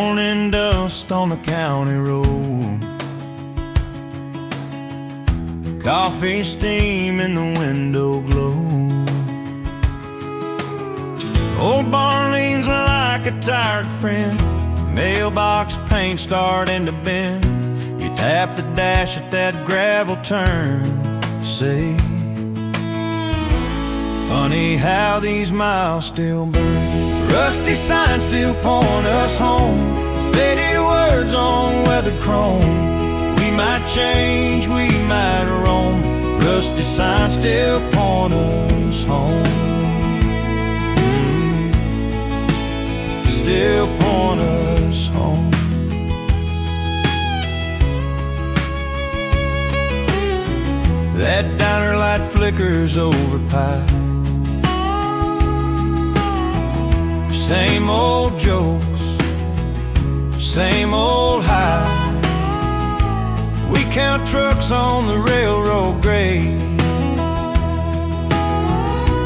morning dust on the county road, coffee steam in the window glow. Old barn leans like a tired friend, mailbox paint starting to bend. You tap the dash at that gravel turn, say, funny how these miles still burn. Rusty signs still point us home, faded words on weathered chrome. We might change, we might roam, rusty signs still point us home. Still point us home. That diner light flickers over pie, same old jokes, same old high. We count trucks on the railroad grade,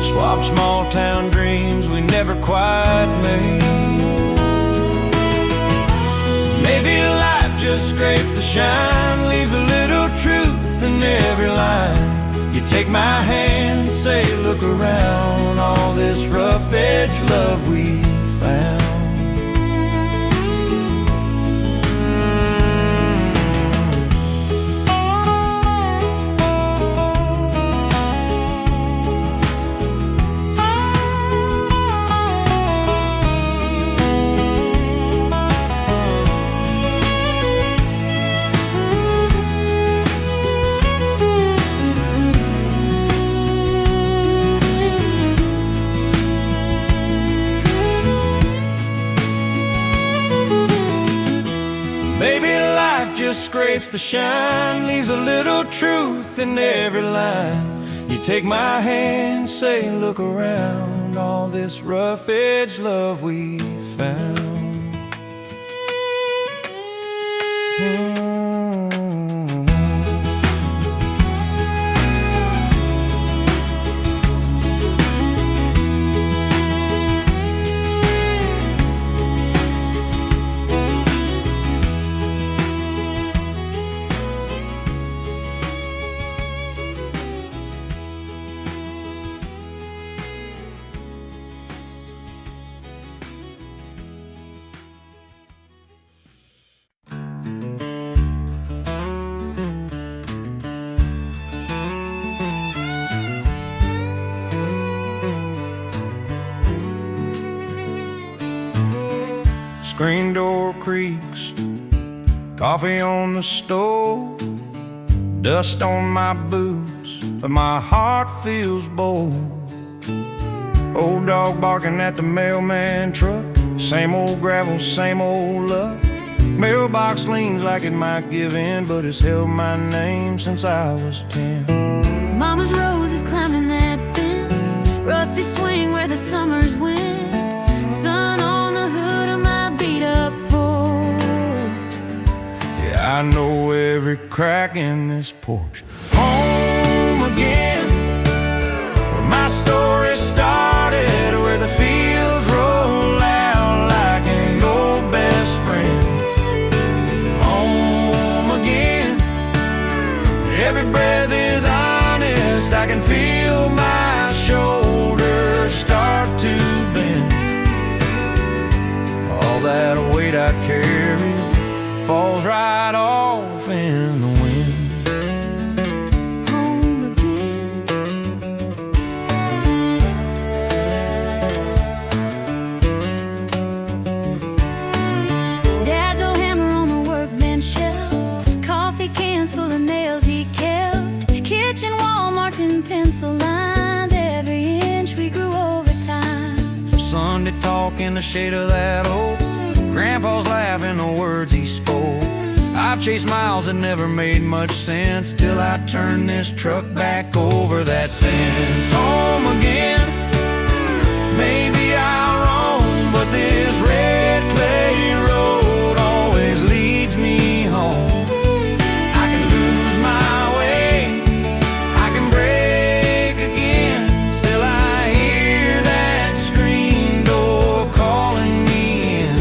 swap small town dreams we never quite made. Maybe life just scrapes the shine, leaves a little truth in every line. You take my hand, say look around, all this rough edge love we found. Maybe life just scrapes the shine, leaves a little truth in every line. You take my hand, say look around, all this rough edge love we found. Screen door creaks, coffee on the stove, dust on my boots, but my heart feels bold. Old dog barking at the mailman truck, same old gravel, same old luck. Mailbox leans like it might give in, but it's held my name since I was 10. Mama's roses climbing that fence, rusty swing where the summers went. Sun on the hood of my beat-up Ford. Yeah, I know every crack in this porch. Home again, where my story started, where the fields roll out like an old best friend. Home again, every breath is honest, I can feel my shoulders start to bend. All that weight I carry falls right off in the wind. Home again. Dad's old hammer on the workbench shelf, coffee cans full of nails he kept, kitchen wall marked in pencil lines, every inch we grew over time. Sunday talk in the shade of that oak, Grandpa's laughing the words he spoke. I've chased miles that never made much sense, till I turned this truck back over that fence. Home again, maybe I'll roam, but this red clay road always leads me home. I can lose my way, I can break again, still I hear that screen door calling me in.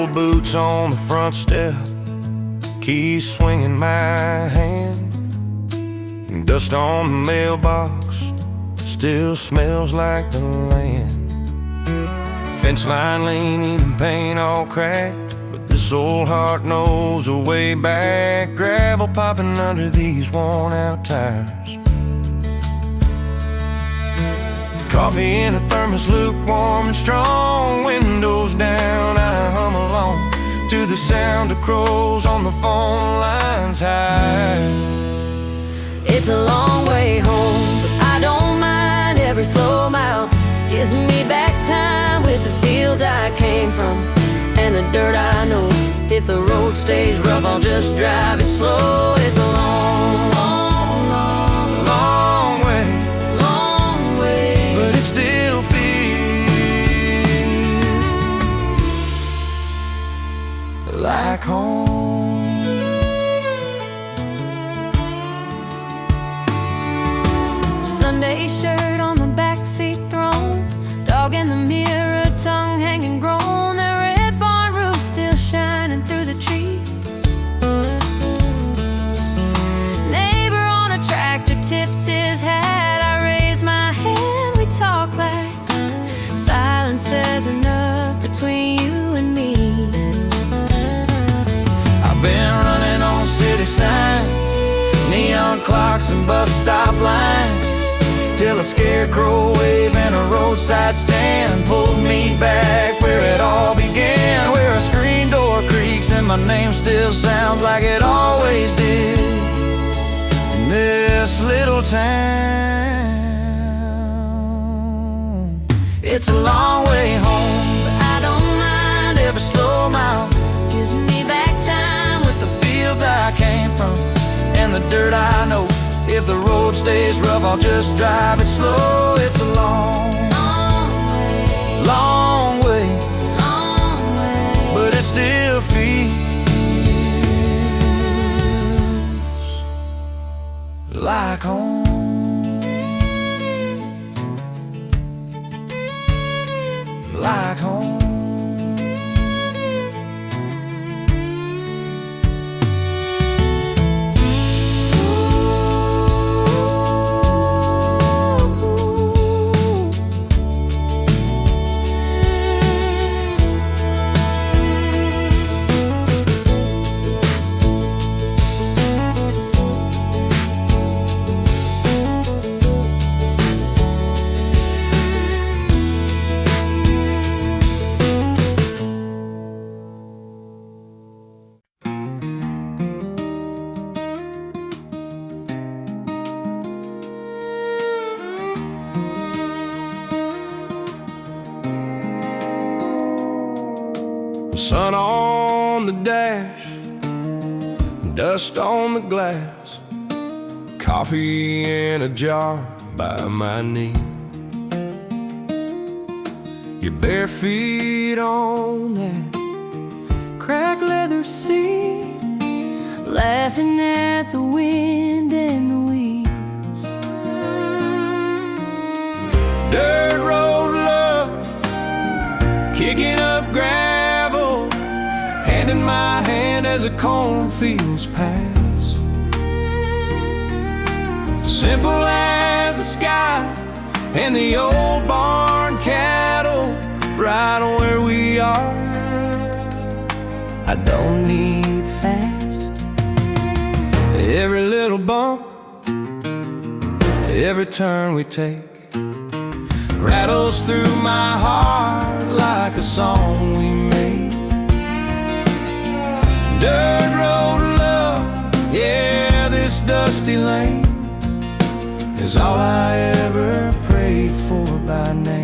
old boots on the front step, keys swinging my hand, and dust on the mailbox still smells like the land. Fence line leaning and paint all cracked, but this old heart knows a way back. Gravel popping under these worn out tires. Coffee in a thermos, lukewarm and strong. Windows down, I hum along to the sound of crows on the phone lines high. It's a long way home, but I don't mind. Every slow mile gives me back time with the fields I came from and the dirt I know. If the road stays rough, I'll just drive it slow. It's a long, long, long, Long way, long way, but it still feels like home. Sunday shirt on the backseat throne, dog in the mirror, tongue hanging grown. The red barn roof still shining through the trees. Neighbor on a tractor tips his hat. I raise my hand, we talk like silence says enough between you and me. I've been running on city signs, neon clocks and bus stop lines, till a scarecrow wave and a roadside stand pulled me back where it all began, where a screen door creaks and my name still sounds like it always did in this little town. It's a long way home, But I don't mind. every slow mile Gives me back time with the fields I came from and the dirt I know. If the road stays rough, I'll just drive it slow. It's a long, long way, long way, long way, but it still feels like home. Like home. Sun on the dash, dust on the glass, coffee in a jar by my knee. Your bare feet on that cracked leather seat, laughing at the wind and the weeds. dirt road love, kicking up gravel, hand in my hand as the cornfields pass. Simple as the sky and the old barn cattle, right where we are. I don't need fast. Every little bump, every turn we take, rattles through my heart like a song we made. Dirt road love, yeah, this dusty lane is all I ever prayed for by name.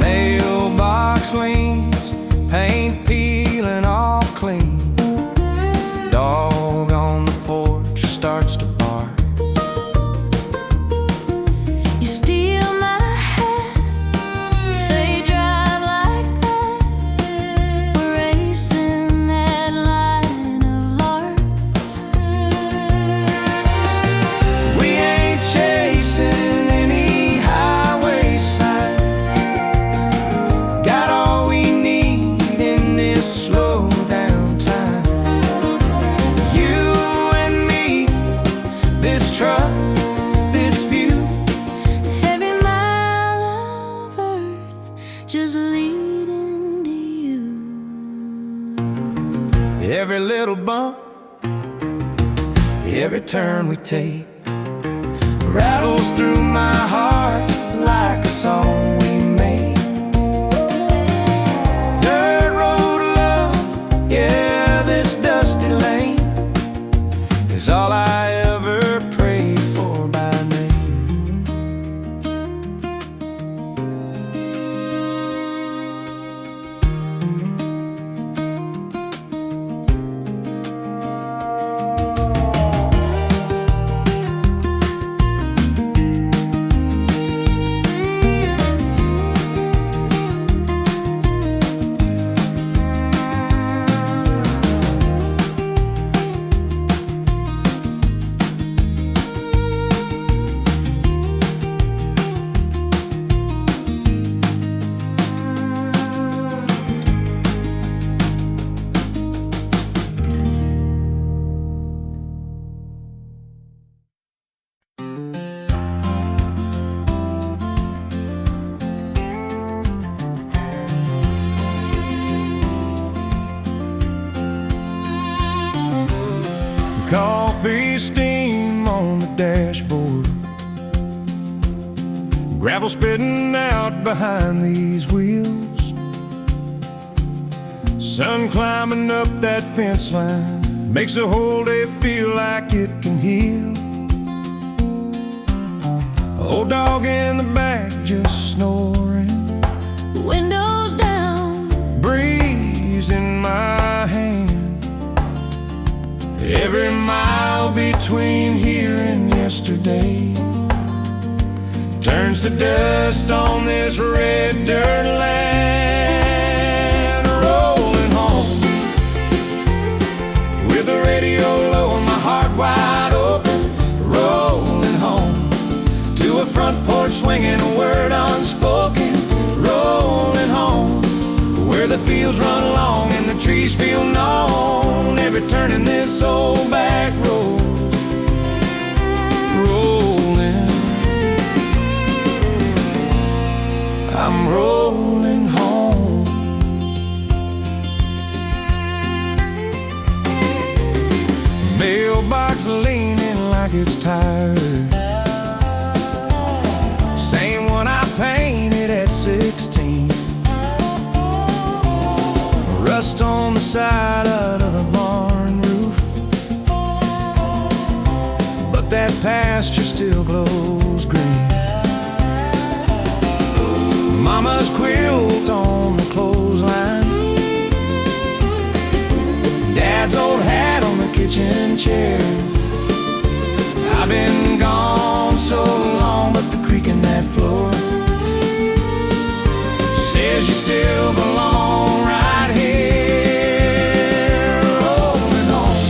Mailbox leans, paint peeling off clean. Dog on the porch starts to bark. You steal my hat, say drive like that. We're racing that line of larks. bump. Every turn we take rattles through my heart like a song we made. Dirt road of love, yeah, this dusty lane is all I ever prayed for by name. Coffee steam on the dashboard, gravel spitting out behind these wheels, sun climbing up that fence line makes the whole day feel like it can heal. Old dog in the back just snoring, Windows down, breeze in my hand. Every mile between here and yesterday turns to dust on this red dirt land. Rolling home with the radio low and my heart wide open. Rolling home to a front porch swinging a word unspoken. Rolling home where the fields run long and the trees feel known. Every turn in this old back road. Rolling, I'm rolling home. Mailbox leaning like it's tired, same one I painted at 16. Rust on the side of the barn roof, but that pasture still glows green. Mama's quilt on the clothesline, Dad's old hat on the kitchen chair. I've been gone so long, but the creak in that floor says you still belong right here. Rolling home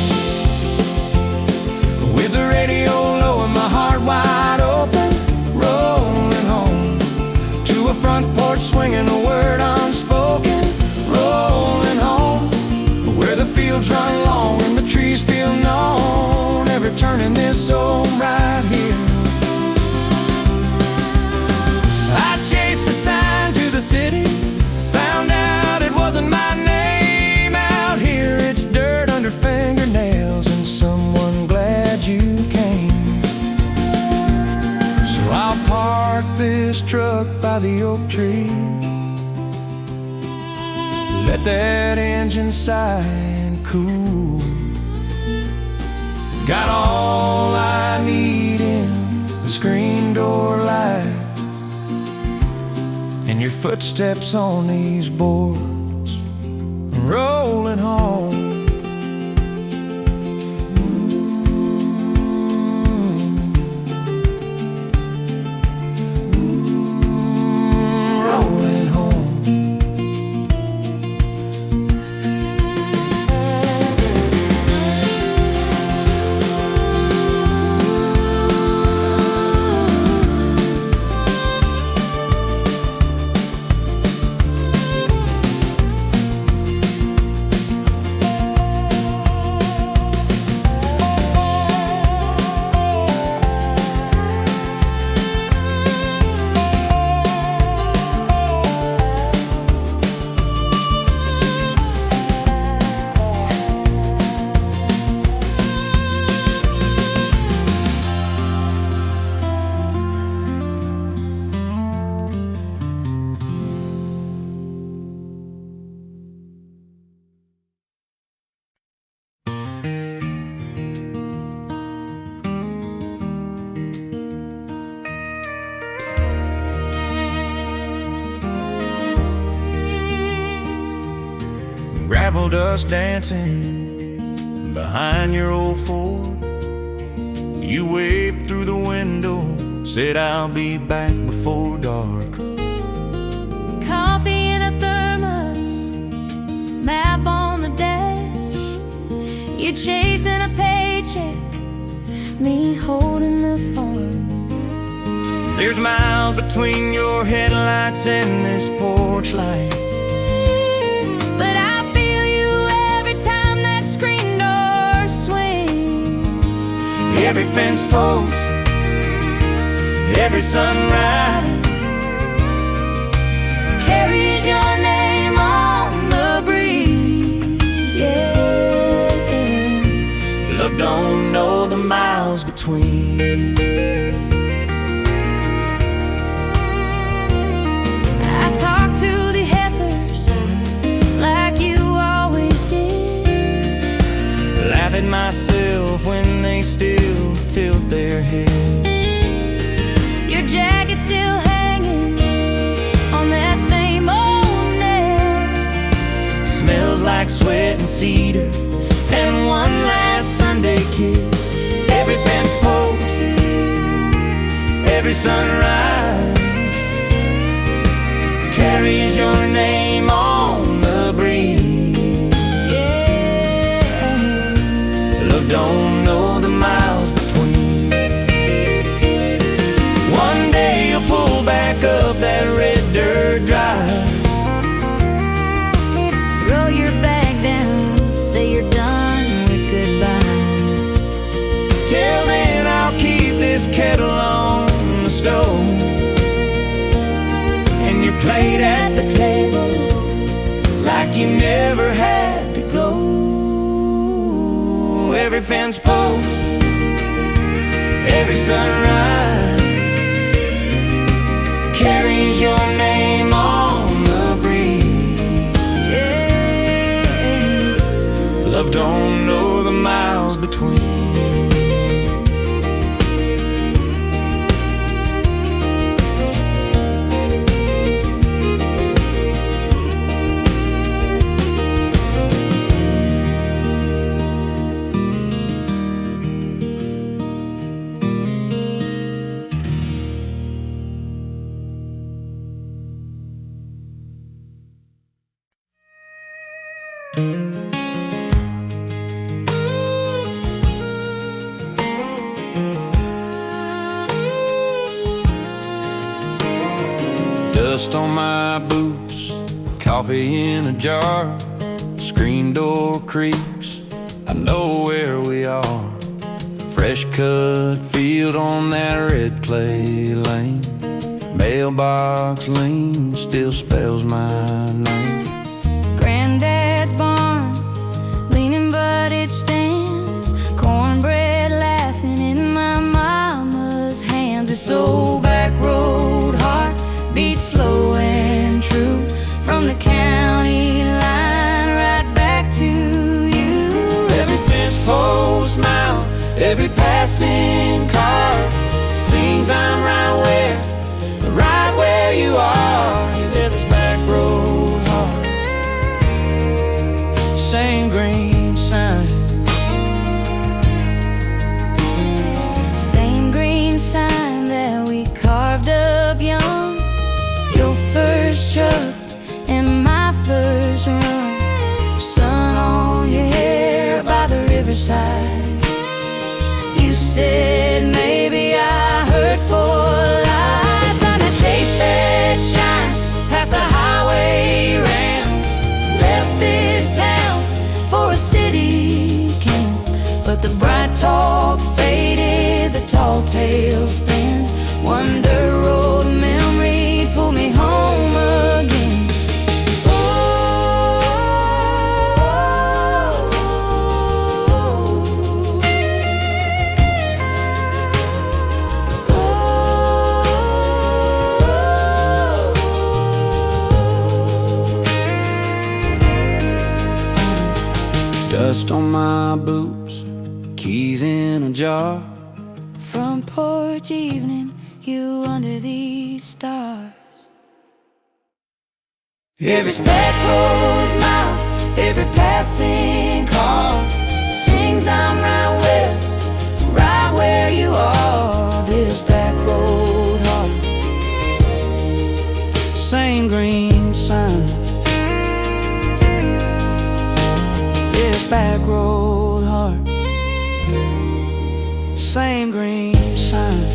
with the radio low and my heart wide open. Rolling home to a front porch swinging a word unspoken. Rolling home where the fields run long and the trees feel known. Every turn in this old right here. I chased a sign to the city, found out it wasn't my name. Out here it's dirt under fingernails and someone glad you came. So I'll park this truck by the oak tree, let that engine sigh and cool. Got all I need in the screen door light and your footsteps on these boards. Rolling home. Rolling home. angel dust dancing behind your old Ford. You waved through the window, said I'll be back before dark. Coffee in a thermos, map on the dash. You're chasing a paycheck, me holding the farm. There's miles between your headlights and this porch light, but I feel you every time that screen door swings. every fence post, every sunrise carries your name on the breeze, yeah. Love don't know the miles between. I talk to the heifers like you always did, Laugh at myself when they still tilt their heads. your jacket still hanging on that same old nail. Smells like sweat and cedar and one last Sunday kiss. Every fence post, every sunrise carries your name on the breeze, Yeah, Love don't know the miles between. One day you'll pull back up that red dirt drive, throw your bag down, say you're done with goodbye. till then I'll keep this kettle on the stove and your plate at the table like you never had to go. Every fence post, every sunrise carries your name on the breeze, Yeah, Love don't know the miles between. Dust on my boots, coffee in a jar, screen door creaks, I know where we are. Fresh cut field on that red clay lane, mailbox lean still spells my name. Granddad's barn, leaning but it stands. Cornbread laughing in my mama's hands. This old back road heart beats slow and true, from the county line right back to you. Every fence post mount, every passing car sings I'm right where you are. You live this back road hard. Same green sign, Same green sign that we carved up young. Your first truck and my first run. Sun on your hair by the riverside. You said maybe I hurt for life. I'm gonna chase that shine past the highway ramp. Left this town for a city camp, but the bright talk faded, the tall tales thin. One dirt road memory pulled me home again. dust on my boots, keys in a jar. Front porch evening, you under these stars. Every Every back road's mile, Every passing car sings I'm right where you are. This back road heart, Same green sign. this back road heart, Same green sign.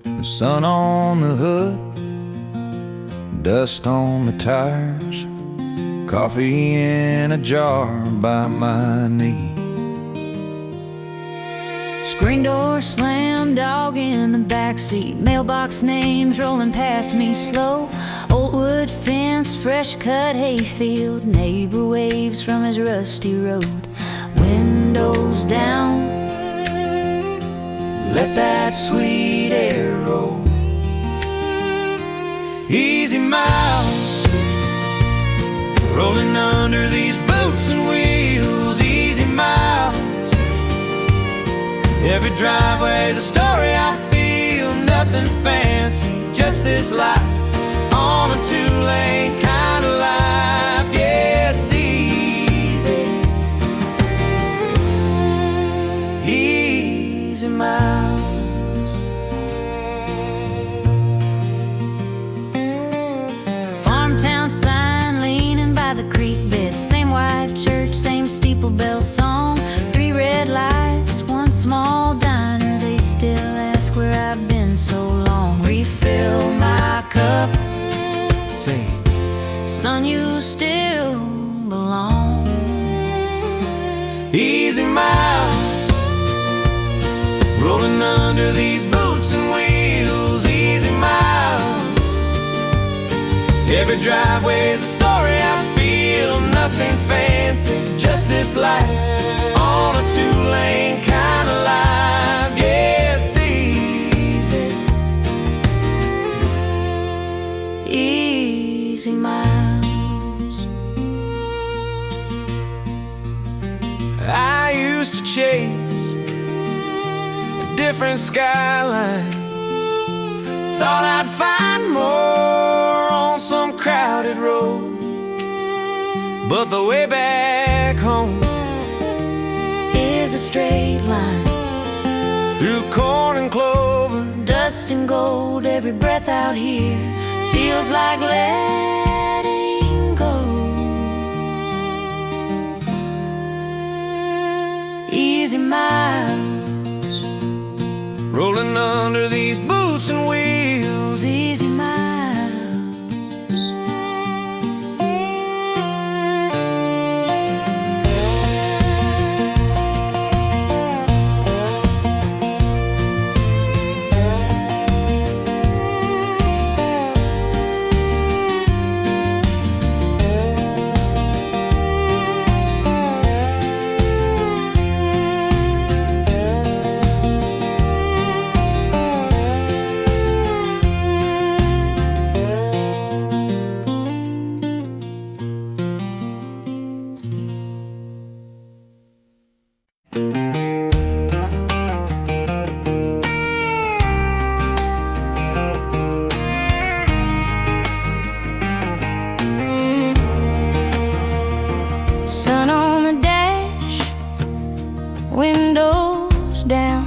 The sun on the hood, dust on the tires, coffee in a jar by my knee. screen door slam, dog in the backseat, mailbox names rolling past me slow. Old wood fence, fresh cut hayfield, neighbor waves from his rusty road. Windows down, Let that sweet air roll. Easy miles, rolling under these boots and wheels. Easy miles, every driveway's a story I feel. Nothing fancy, just this life on a two-lane kind of life. Yeah, it's easy, easy miles. farmtown sign leaning by the creek bed, same white church, same steeple bell song. 3 red lights, 1 small diner, they still ask where I've been so long. Refill my cup, Say, son, you still belong. easy miles, rolling under these boots and wheels. Easy miles, every driveway's a story I feel. Nothing fancy, just this life on a two-lane kind of life. Yeah, it's easy, Easy miles. I used to chase a different skyline. Thought I'd find more on some crowded road, but the way back home Is a straight line, through corn and clover. dust and gold. Every breath out here feels like letting go. Easy miles, Rolling under these boots and wheels. easy miles. Sun on the dash, windows down,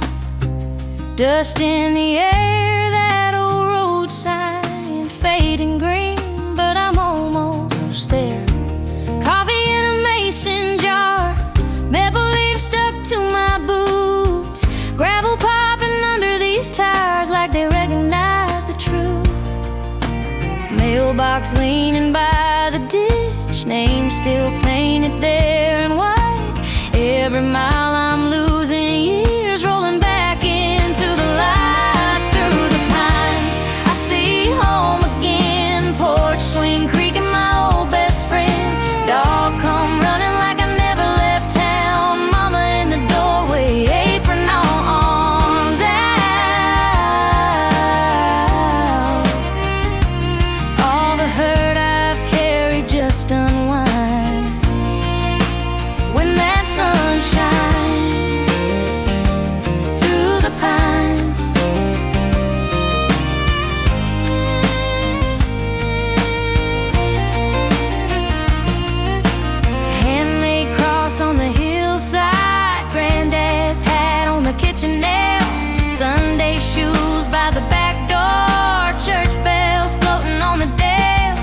dust in the air, that old road sign fading green, but I'm almost there. Coffee in a mason jar, maple leaf stuck to my boots, gravel popping under these tires like they recognize the truth. Mailbox leaning by the ditch, name still painted there in white. Every mile I'm losing years, rolling back into the light. Through the pines, I see home again. Porch swing creaking, my old best friend. kitchen nail, Sunday shoes by the back door, church bells floating on the dale,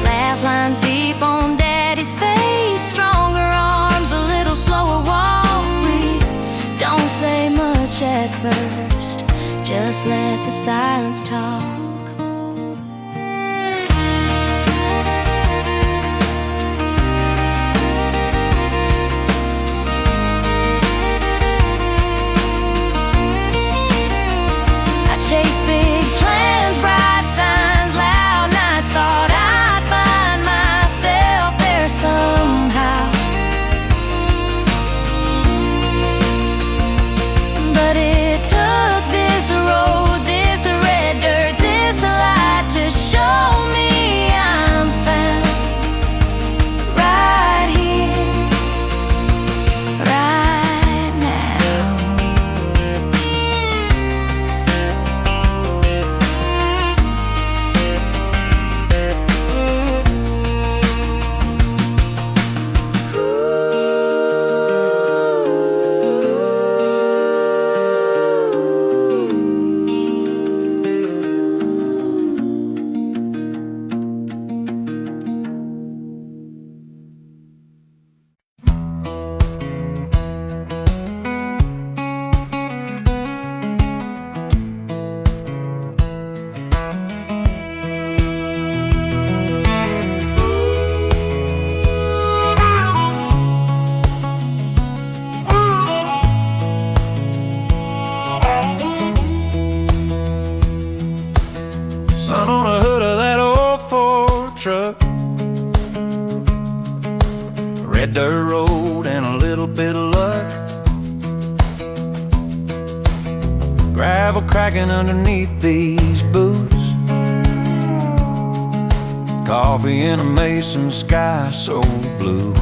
laugh lines deep on Daddy's face, stronger arms, a little slower walk. We don't say much at first, just let the silence talk. Chase big plans, bright signs, loud nights, thought I'd find myself there somehow. But it took this road, this red dirt, this light to show me I'm found right here, right now. Sun on the hood of that old Ford truck, red dirt road and a little bit of luck, gravel cracking underneath these boots, coffee in a Mason sky so blue,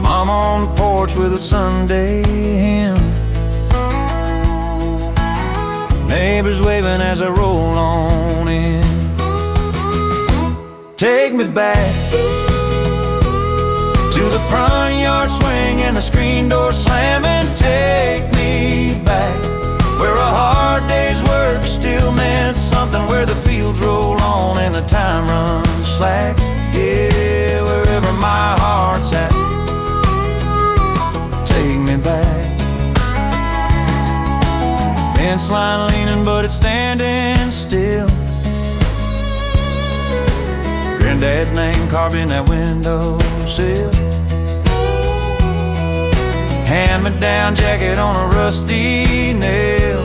Mama on the porch with a Sunday hymn, neighbors waving as I roll on in. Take me back to the front yard swing and the screen door slamming. Take me back where a hard day's work still meant something, where the fields roll on and the time runs slack. Yeah, wherever my heart's at, take me back. Fence line leaning, but it's standing still. Granddad's name carved in that windowsill. Hand-me-down jacket on a rusty nail.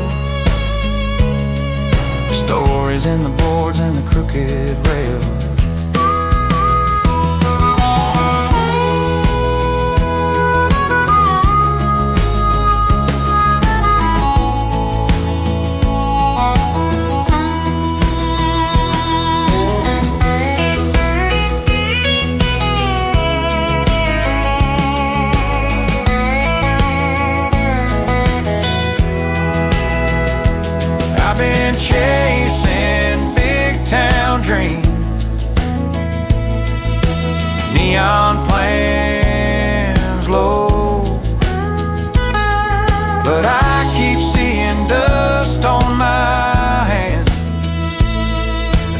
Stories in the boards and the crooked rail. Been chasing big town dreams, neon plans low, but I keep seeing dust on my hand.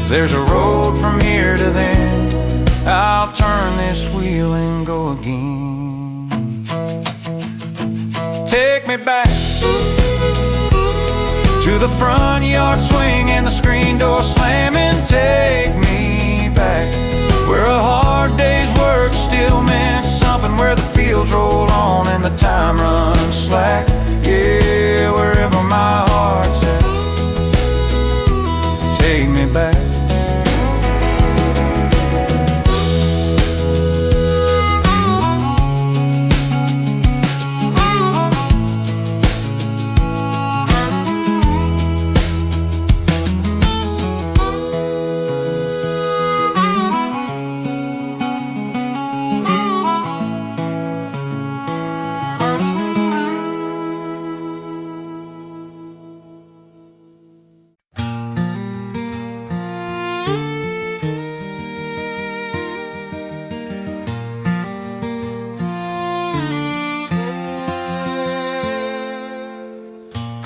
If there's a road from here to then, I'll turn this wheel and go again. Take me back to the front yard swing and the screen door slamming. Take me back where a hard day's work still meant something, where the fields roll on and the time runs slack. Yeah, wherever my heart's at, take me back.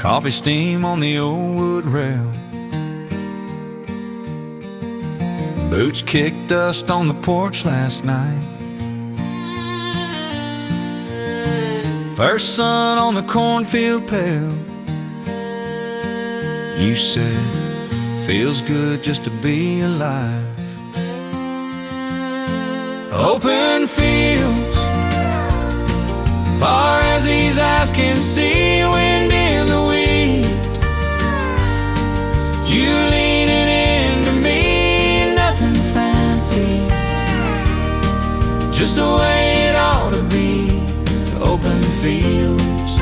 coffee steam on the old wood rail. Boots kicked dust on the porch last night. First sun on the cornfield pale. You said, feels good just to be alive. Open fields, far as these eyes can see. Wind in the wind, you leaning into me. Nothing fancy, just the way it ought to be. Open fields,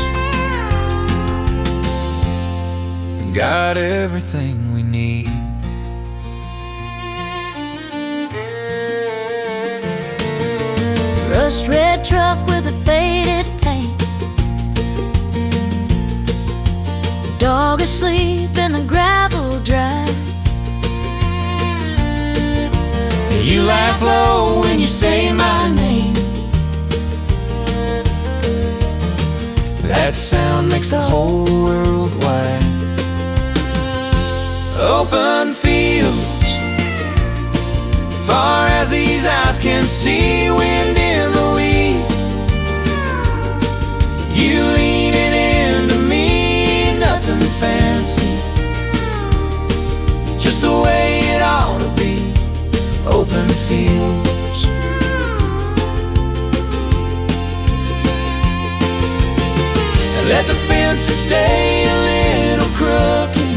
got everything we need. Rust red truck with a faded paint, dog asleep in the gravel drive. You laugh low when you say my name. That sound makes the whole world wide. Open fields, far as these eyes can see. Wind in the wind, you leaning into me. Nothing fancy, just the way it ought to be. Open fields, let the fences stay a little crooked,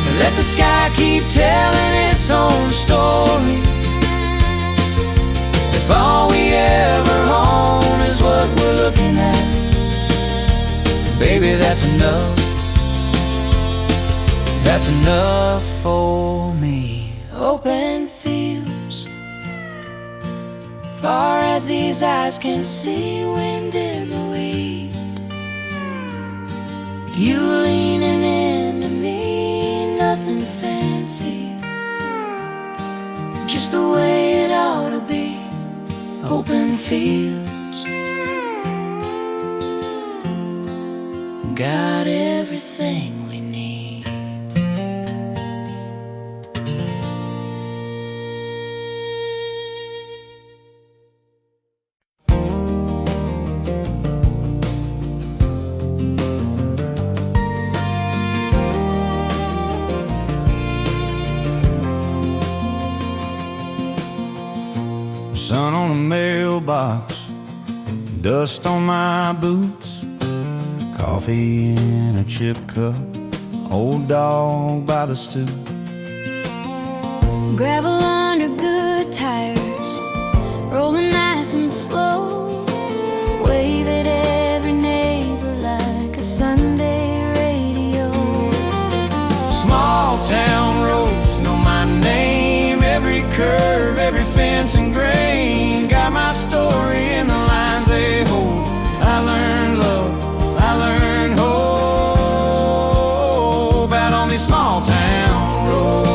and let the sky keep telling its own story. If all we ever own is what we're looking at, baby, that's enough. That's enough for me. Open fields, far as these eyes can see. Wind in the wind, you leaning into me. Nothing fancy, just the way it ought to be. Open fields, got everything we need. Sun on a mailbox, dust on my boots, coffee in a chip cup, old dog by the stoop. Gravel under good tires, rolling nice and slow. Wave at every neighbor like a Sunday radio. Small town roads know my name, every curve, every fence and grain. Got my story in the lines they hold. I learned love, I learned hope out on these small town roads.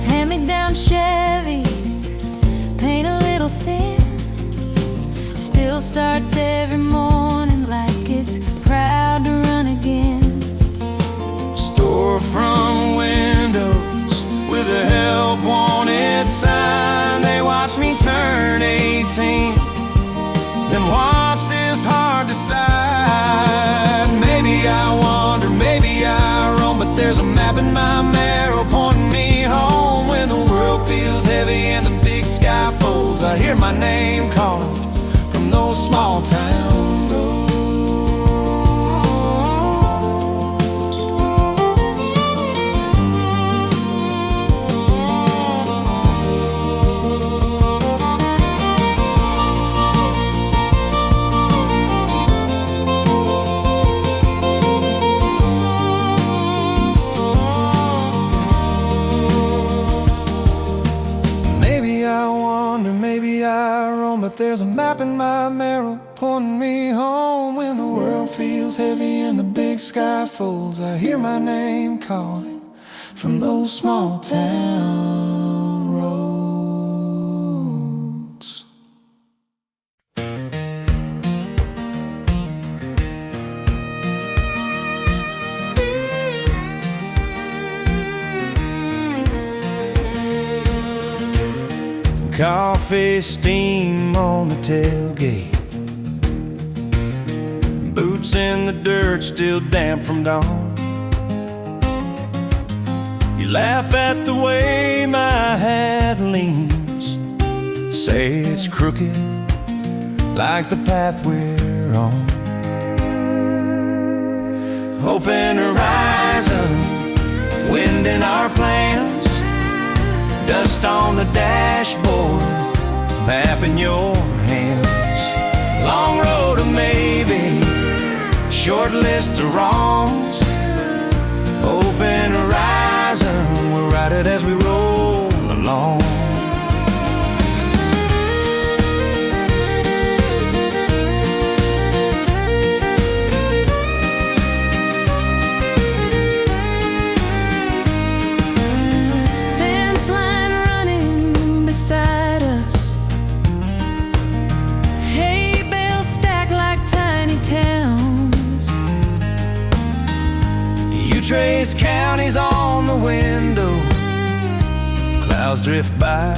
Hand-me-down Chevy, paint a little thin, still starts every morning like it's proud to run again. Storefront windows with a help wanted sign. They watch me turn 18, then watch this heart decide. Maybe I wander, maybe I roam, but there's a map in my marrow pointing me home. When the world feels heavy and the big sky folds, I hear my name calling from those small town roads. Maybe I wander, maybe I roam, but there's a map in my marrow pointing me home when the world feels heavy and the big sky folds. I hear my name calling from those small town roads. Coffee steam on the tailgate, boots in the dirt still damp from dawn. You laugh at the way my hat leans, say it's crooked like the path we're on. Open horizon, wind in our plans, dust on the dashboard, map in your hands. Long road to maybe, short list of wrongs. Open horizon, we'll ride it as we roll along. Trace counties on the window, clouds drift by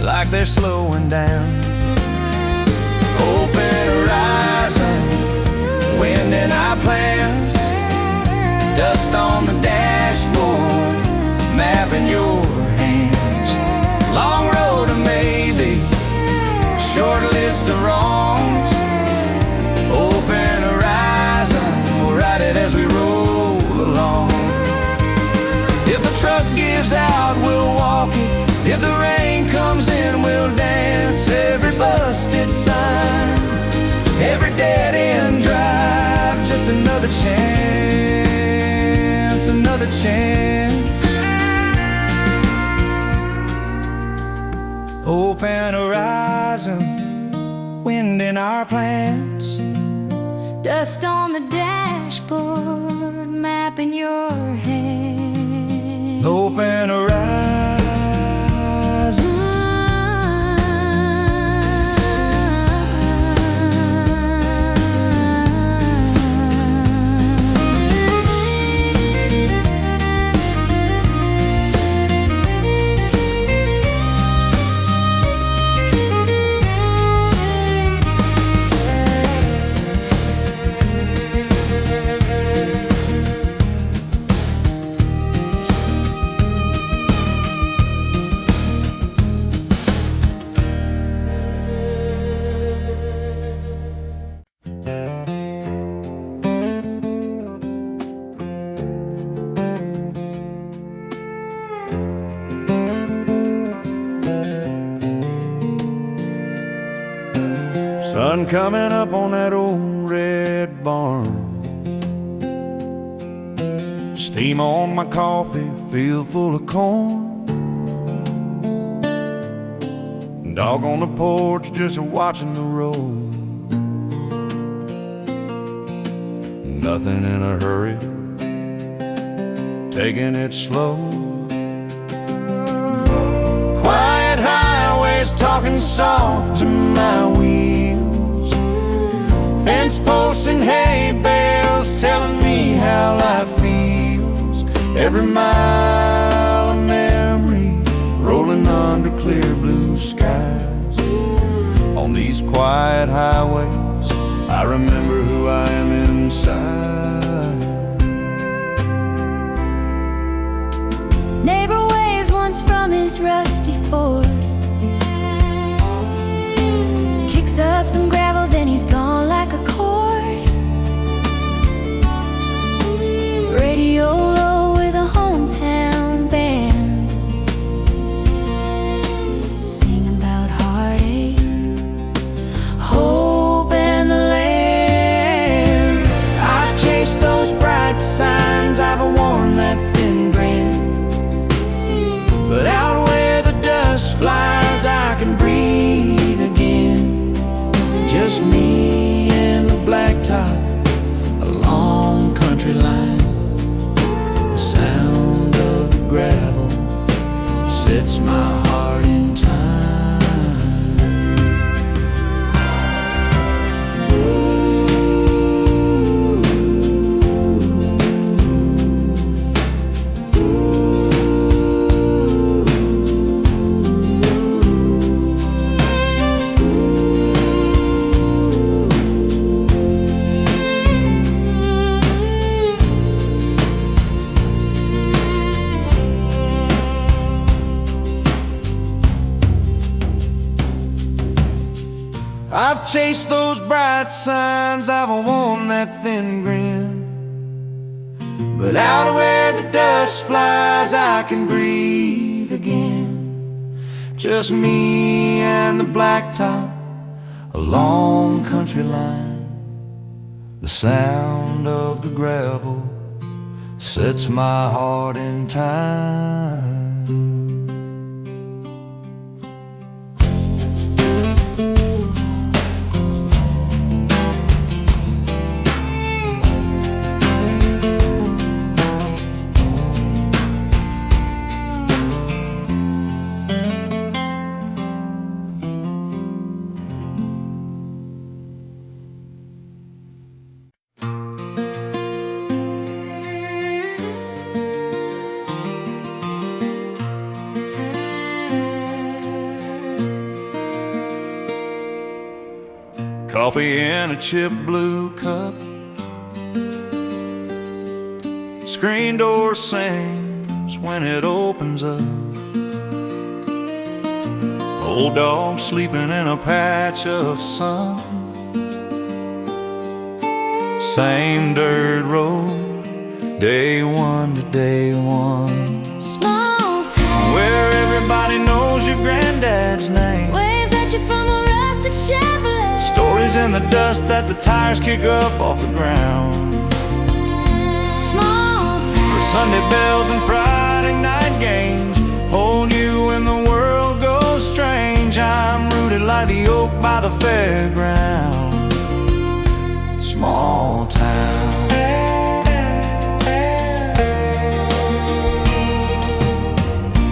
like they're slowing down. Open horizon, wind in our plans, dust on the dashboard, map in your hands. Long road to maybe, short list of wrongs. Open horizon, we'll ride it as we roll along. If the truck gives out, we'll walk it. If the rain comes in, we'll dance. Every busted sign, every dead end drive, just another chance, another chance. Open horizon, wind in our plans, dust on the dashboard, map in your hand. Open horizon. Sun coming up on that old red barn, steam on my coffee, field full of corn. Dog on the porch just watching the road. Nothing in a hurry, taking it slow. Quiet highways talking soft to my wheels. Fence posts and hay bales telling me how life feels. Every mile a memory rolling under clear blue skies. On these quiet highways I remember who I am inside. Neighbor waves once from his rusty Ford, kicks up some gravel, then he's gone like a cord. Radio low with a hometown band, singing about heartache, hope and the land. I've chased those bright signs, I've worn that thin grin, but out where the dust flies I can breathe again. Just me and the blacktop, a long country line. The sound of the gravel sets my heart in time. Coffee in a chip blue cup, screen door sings when it opens up. Old dog sleeping in a patch of sun. Same dirt road, day one to day one. Small town where everybody knows your granddad's name. waves at you from a rusted Chevrolet. Stories in the dust that the tires kick up off the ground. Small town Where Sunday bells and Friday night games hold you when the world goes strange. I'm rooted like the oak by the fairground. Small town.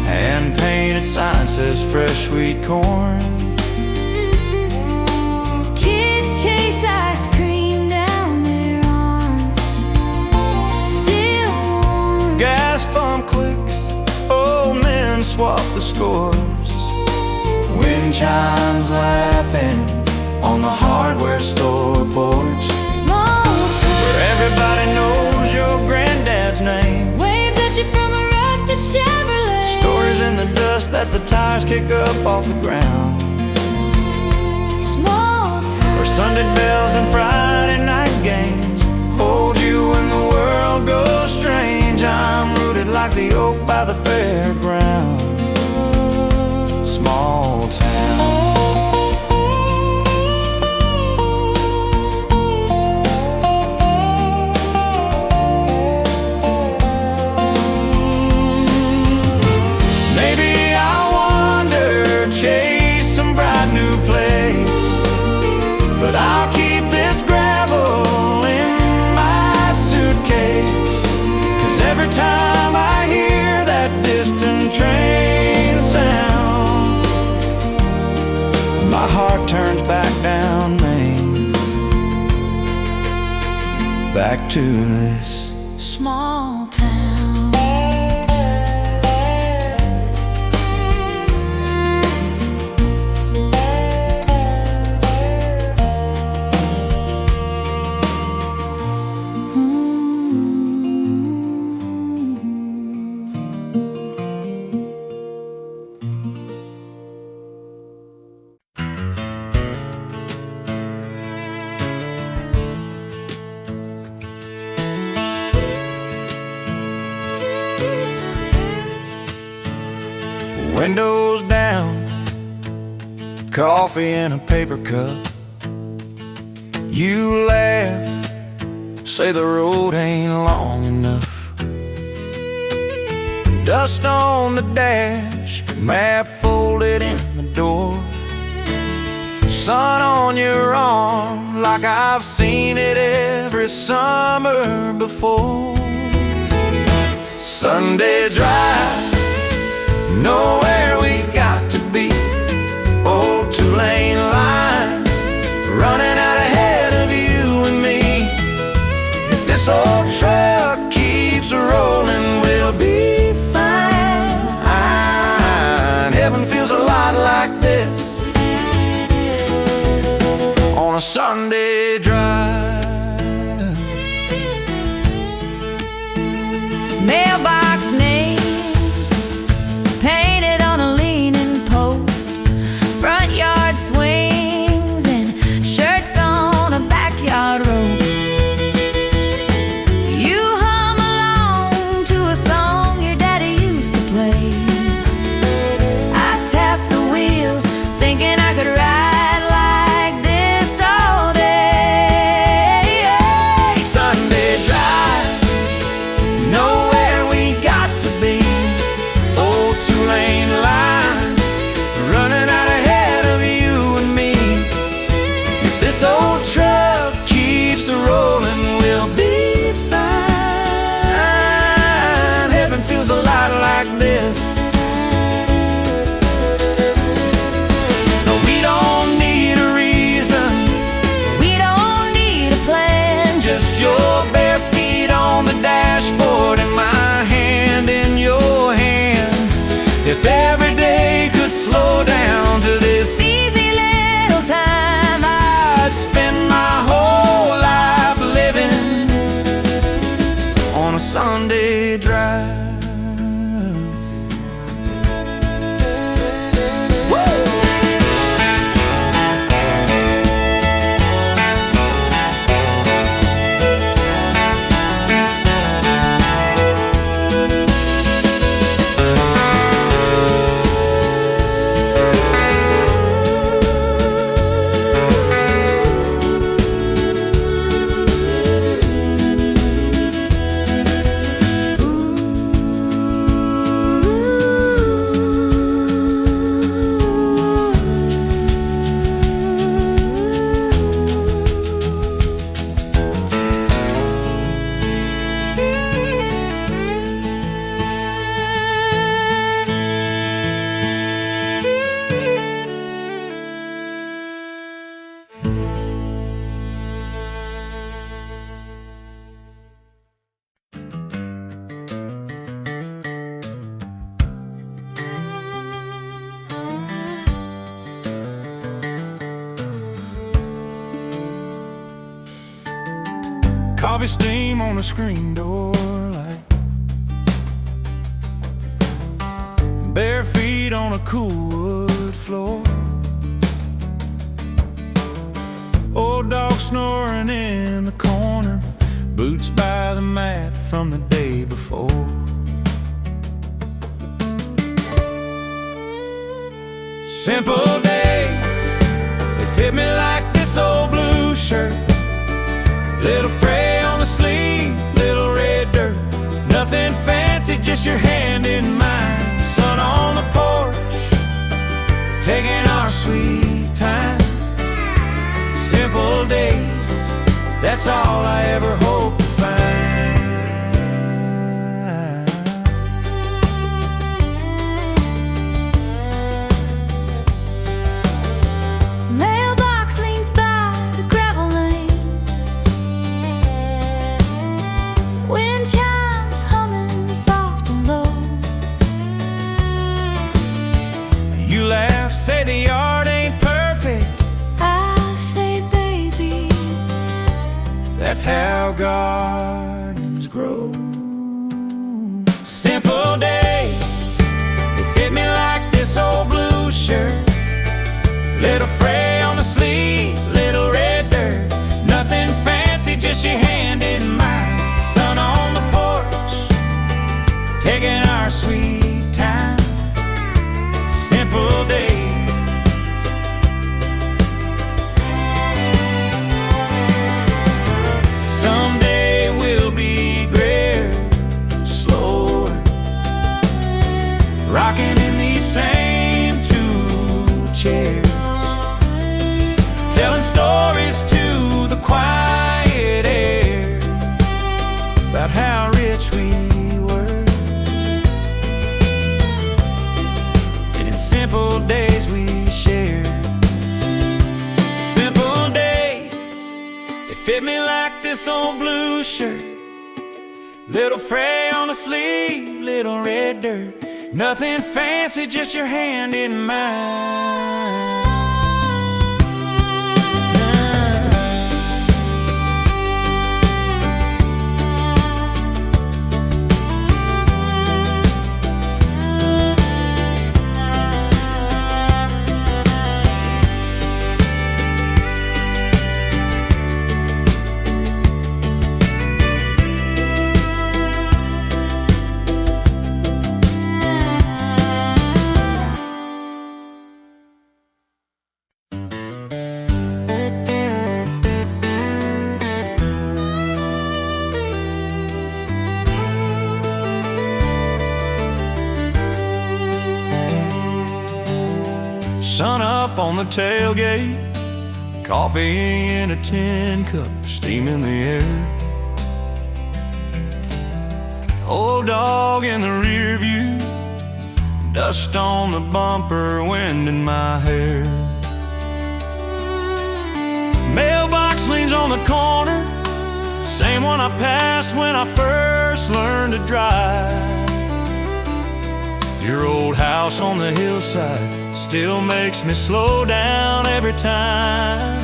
Hand-painted sign says fresh sweet corn. chase ice cream down their arms, still warm. Gas pump clicks, old men swap the scores. Wind chimes laughing on the hardware store porch. Small town Where everybody knows your granddad's name. waves at you from a rusted Chevrolet. Stories in the dust that the tires kick up off the ground. Small town Where Sunday bells and Friday night games hold you when the world goes strange. I'm rooted like the oak by the fairground. Small town. Maybe I'll wander, chase some bright new place, but I'll keep this gravel in my suitcase. 'Cause every time I hear that distant train sound, my heart turns back down Main, back to this small town. Windows down, coffee in a paper cup. You laugh, say the road ain't long enough. Dust on the dash, map folded in the door. Sun on your arm, like I've seen it every summer before. Sunday drive, nowhere we got to be. Old two-lane line, running out ahead of you and me. If this old truck keeps rolling, we'll be fine. Heaven feels a lot like this on a Sunday drive. Mailbox names painted Coffee steam on the screen door light, bare feet on a cool wood floor, old dog snoring in the corner, boots by the mat from the day before. Simple days, they fit me like this old blue shirt. Little fray on the sleeve, little red dirt. Nothing fancy, just your hand in mine. Sun on the porch, taking our sweet time. Simple days, that's all I ever hope to find. Mailbox leans by the gravel lane, wind chimes humming soft and low. You laugh, say the yard ain't perfect. I say, baby, That's how gardens grow. Simple days, they fit me like this old blue shirt. Little fray on the sleeve, little red dirt. Nothing fancy, just your hand in mine. Sun on the porch, taking our sweet time. Simple days. Someday we'll be grayer, slower, rocking in these same two chairs, telling stories to the quiet air about how rich we were, and in simple days we shared. Simple days, they fit me like this old blue shirt. Little fray on the sleeve, little red dirt. Nothing fancy, just your hand in mine. Sun up on the tailgate, coffee in a tin cup, steam in the air. Old dog in the rear view, dust on the bumper, wind in my hair. Mailbox leans on the corner, same one I passed when I first learned to drive. Your old house on the hillside still makes me slow down every time.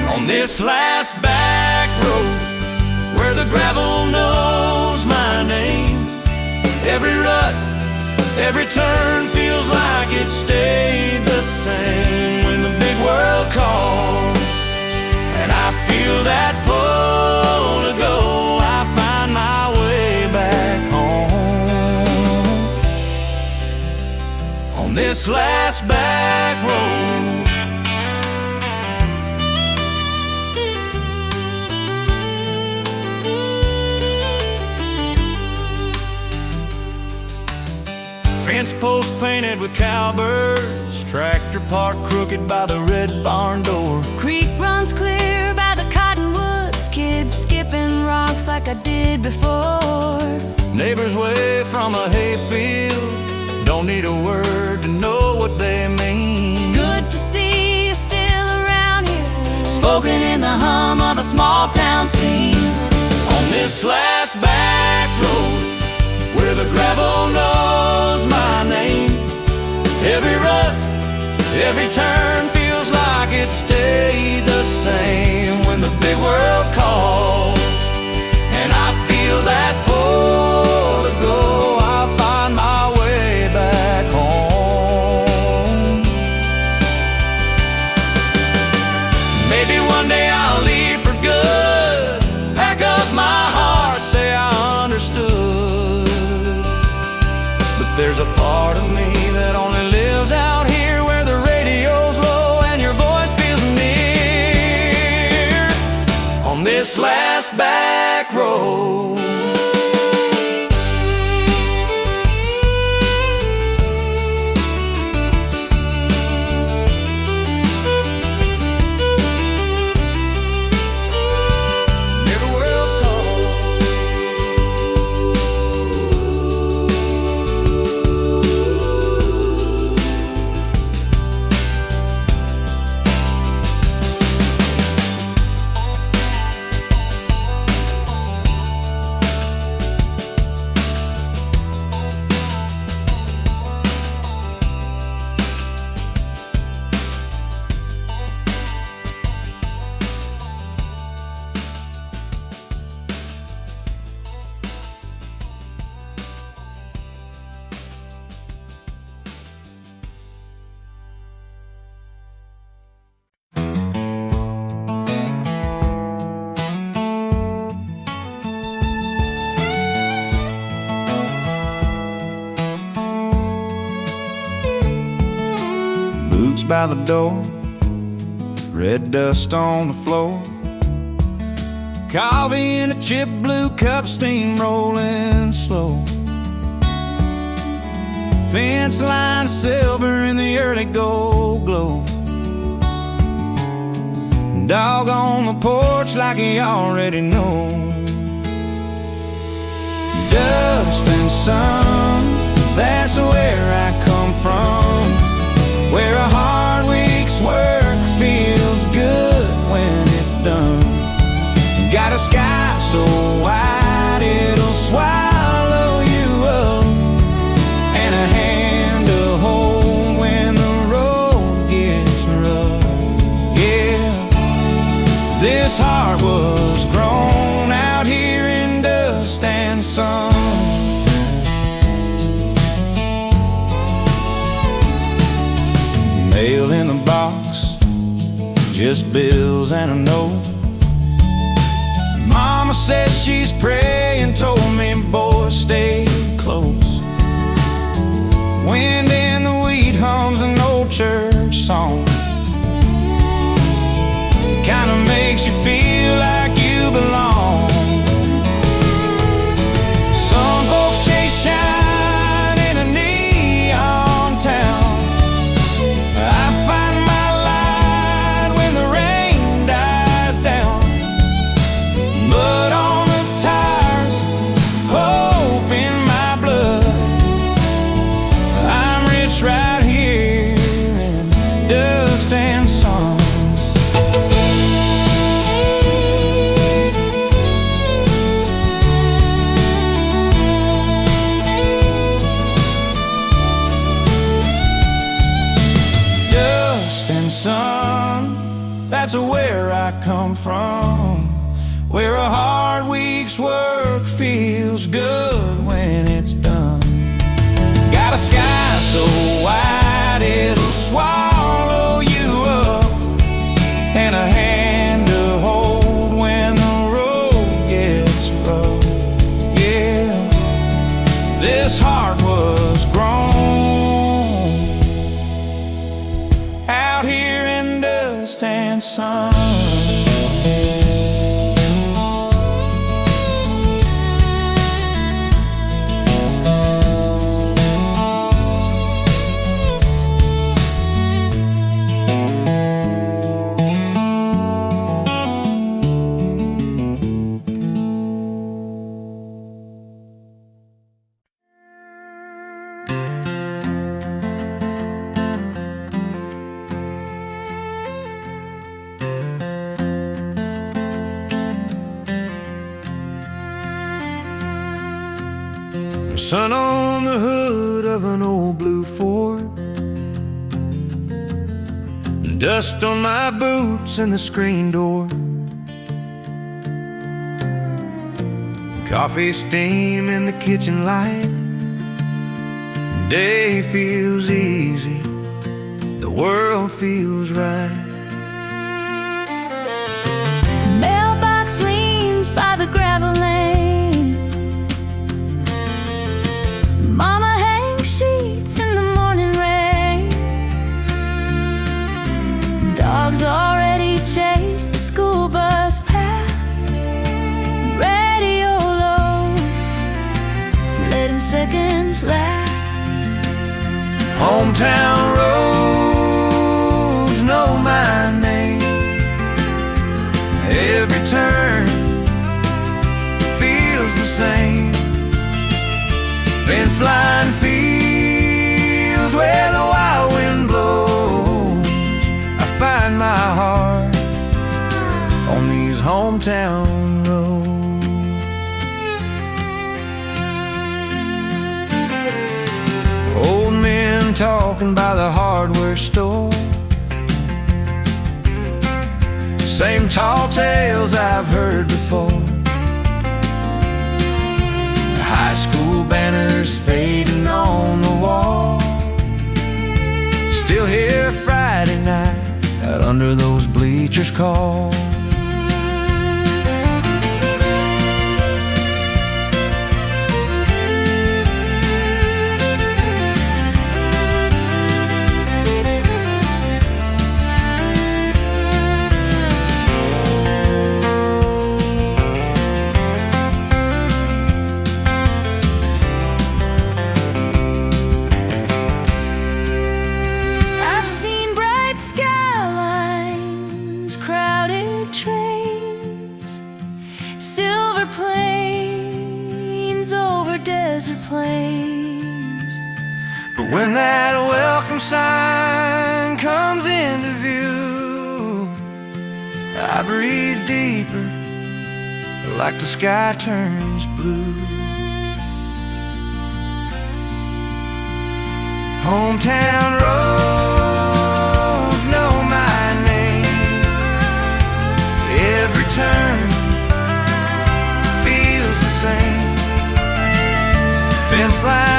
On this last back road, where the gravel knows my name, every rut, every turn feels like it stayed the same. When the big world calls and I feel that pull to go, I find my way back home. On this last back road, fence post painted with cowbirds, tractor parked crooked by the red barn door. creek runs clear by the cottonwoods, kids skipping rocks like I did before. Neighbors wave from a hayfield, don't need a word to know what they mean. Good to see you still around here, spoken in the hum of a small town scene. On this last back road, where the gravel knows my name, every rut, every turn feels like it stayed the same. When the big world calls on this last back road. Boots by the door, red dust on the floor, coffee in a chip blue cup, steam rolling slow. Fence line silver in the early gold glow. Dog on the porch like he already knows. Dust and sun, that's where I come from, where a hard week's work feels good when it's done. Got a sky so wide it'll swallow you up, and a hand to hold when the road gets rough. Yeah, this heart was grown out here in dust and sun. Mail in the box, just bills and a note. Mama says she's praying, told me, boy, stay close. Wind in the wheat hums an old church song. Kinda makes you feel like you belong. Some folks chase shine in a neon town. I find my light when the rain dies down. But on the tires, hope in my blood, I'm rich right here in dust and sun. Son, that's where I come from, where a hard week's work feels good when it's done. Got a sky so wide it'll swallow you up, and a hand to hold when the road gets rough. Yeah, this heart was grown out here in dust and sun. Sun on the hood of an old blue Ford, dust on my boots and the screen door, coffee steam in the kitchen light. Day feels easy, the world feels right. Mailbox leans by the gravel lane. Mama hangs sheets in the morning rain. Dogs already chase the school bus past. Hometown roads know my name. Every turn feels the same. Fence line fields where the wild wind blows. I find my heart on these hometown roads. Old men talking by the hardware store, same tall tales I've heard before. High school banners fading on the wall, still here Friday night out under those bleachers call. Desert plains. But when that welcome sign comes into view, I breathe deeper, like the sky turns blue. Hometown roads know my name. Every turn feels the same. Fence line